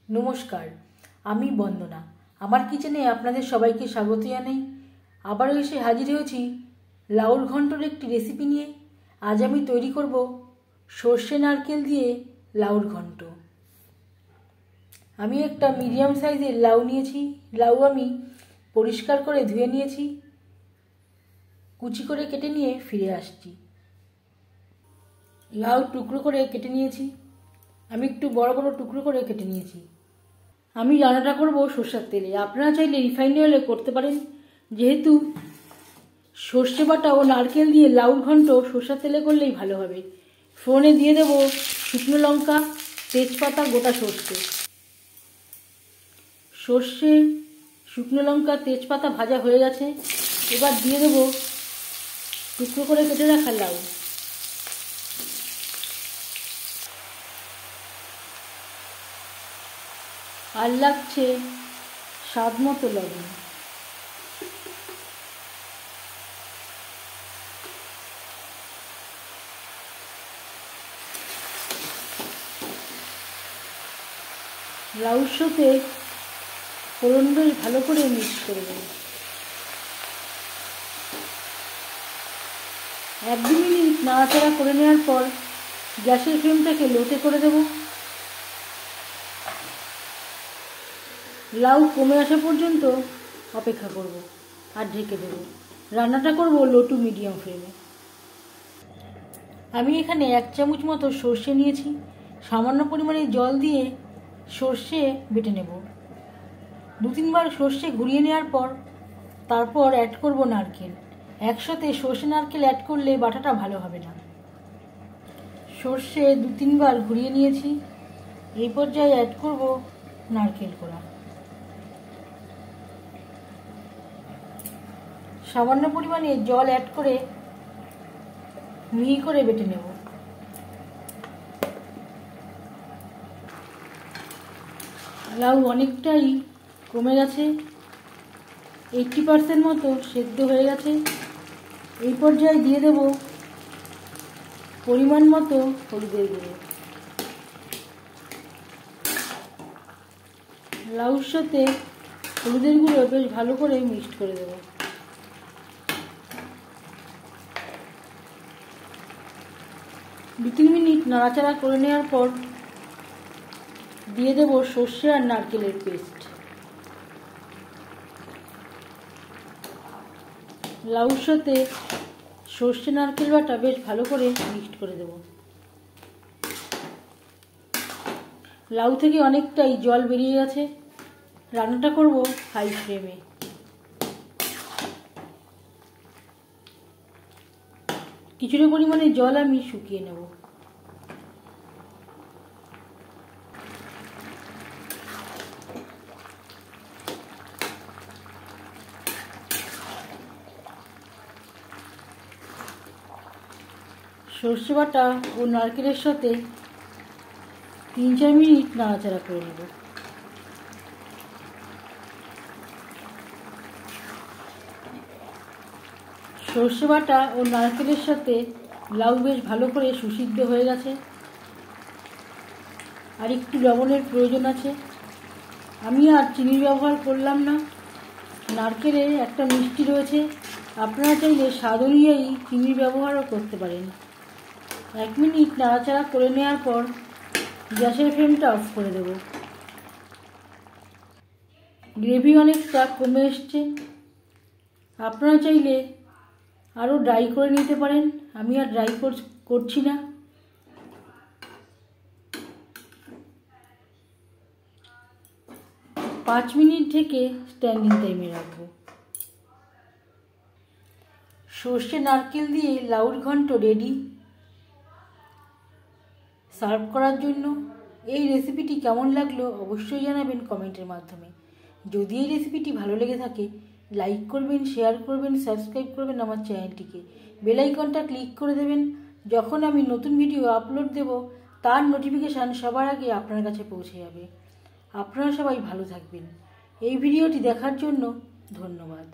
নমস্কার, আমি বন্দনা। আমার কিচেনে আপনাদের সবাইকে স্বাগত জানাই। আবারও এসে হাজির হয়েছি লাউর ঘন্টর একটি রেসিপি নিয়ে। আজ আমি তৈরি করব সর্ষে নারকেল দিয়ে লাউর ঘন্ট। আমি একটা মিডিয়াম সাইজের লাউ নিয়েছি। লাউ আমি পরিষ্কার করে ধুয়ে নিয়েছি, কুচি করে কেটে নিয়ে ফিরে আসছি। লাউ টুকরো করে কেটে নিয়েছি। আমি একটু বড় বড় টুকরো করে কেটে নিয়েছি। আমি রান্নাটা করব সর্ষের তেলে। আপনারা চাইলে রিফাইন্ড অয়েলে করতে পারেন। যেহেতু সর্ষে বাটা ও নারকেল দিয়ে লাউর ঘন্ট সর্ষের তেলে করলেই ভালো হবে। ফোড়নে দিয়ে দেব শুকনো লঙ্কা, তেজপাতা, গোটা সর্ষে, শুকনো লঙ্কা, তেজপাতা ভাজা হয়ে গেছে। এবার দিয়ে দেব টুকরো করে কেটে রাখা লাউ। আর লাগছে স্বাদ মতো লবণ। লাউর সাথে ফোড়নটা ভালো করে মিক্স করে দেব। 1-2 মিনিট নাড়াচাড়া করে নেওয়ার পর গ্যাসের ফ্লেমটাকে লোতে করে দেব। লাউ কমে আসা পর্যন্ত অপেক্ষা করব আর ঢেকে দেব। রান্নাটা করব লো টু মিডিয়াম ফ্লেমে। আমি এখানে 1 চামচ মতো সর্ষে নিয়েছি। সামান্য পরিমাণে জল দিয়ে সর্ষে বেটে নেব। 2-3 বার সর্ষে ঘুরিয়ে নেওয়ার পর তারপর অ্যাড করব নারকেল। একসাথে সর্ষে নারকেল অ্যাড করলে বাটাটা ভালো হবে না। সর্ষে 2-3 বার ঘুরিয়ে নিয়েছি। এই পর্যায়ে অ্যাড করব নারকেল কোড়া। সামান্য পরিমাণে জল অ্যাড করে মিহি করে বেটে নেব। লাউ অনেকটাই কমে গেছে, 80% মতো সেদ্ধ হয়ে গেছে। এই পর্যায়ে দিয়ে দেব পরিমাণ মতো হলুদের গুঁড়ো। লাউর সাথে হলুদের গুঁড়ো বেশ ভালো করে মিক্সড করে দেব। দু 3 মিনিট নাড়াচাড়া করে নেওয়ার পর দিয়ে দেব সর্ষে আর নারকেলের পেস্ট। লাউর সাথে সর্ষে নারকেল বাটা বেশ ভালো করে মিক্সড করে দেব। লাউ থেকে অনেকটাই জল বেরিয়ে গেছে। রান্নাটা করব হাই ফ্লেমে। কিছুটা পরিমাণে জল আমি শুকিয়ে নেব। সর্ষে বাটা ও নারকেলের সাথে 3-4 মিনিট নাড়াচাড়া করে নেব। সর্ষে বাটা ও নারকেলের সাথে লাউ বেশ ভালো করে সুসিদ্ধ হয়ে গেছে। আর একটু লবণের প্রয়োজন আছে। আমি আর চিনির ব্যবহার করলাম না। নারকেলে একটা মিষ্টি রয়েছে, আপনারা চাইলে স্বাদ অনুযায়ী চিনির ব্যবহারও করতে পারেন। 1 মিনিট নাড়াচাড়া করে নেওয়ার পর গ্যাসের ফ্লেমটা অফ করে দেব। গ্রেভি অনেকটা কমে এসছে। আপনারা চাইলে আরও ড্রাই করে নিতে পারেন। আমি আর ড্রাই করছি না। পাঁচ মিনিট ঢেকে স্ট্যান্ডিং টাইমে রাখবো। সর্ষে নারকেল দিয়ে লাউর ঘন্ট রেডি সার্ভ করার জন্য। এই রেসিপিটি কেমন লাগলো অবশ্যই জানাবেন কমেন্টের মাধ্যমে। যদি এই রেসিপিটি ভালো লেগে থাকে লাইক করবেন, শেয়ার করবেন, সাবস্ক্রাইব করবেন আমার চ্যানেলটিকে। বেল আইকনটা ক্লিক করে দেবেন। যখন আমি নতুন ভিডিও আপলোড দেব তার নোটিফিকেশান সবার আগে আপনার কাছে পৌঁছে যাবে। আপনারা সবাই ভালো থাকবেন। এই ভিডিওটি দেখার জন্য ধন্যবাদ।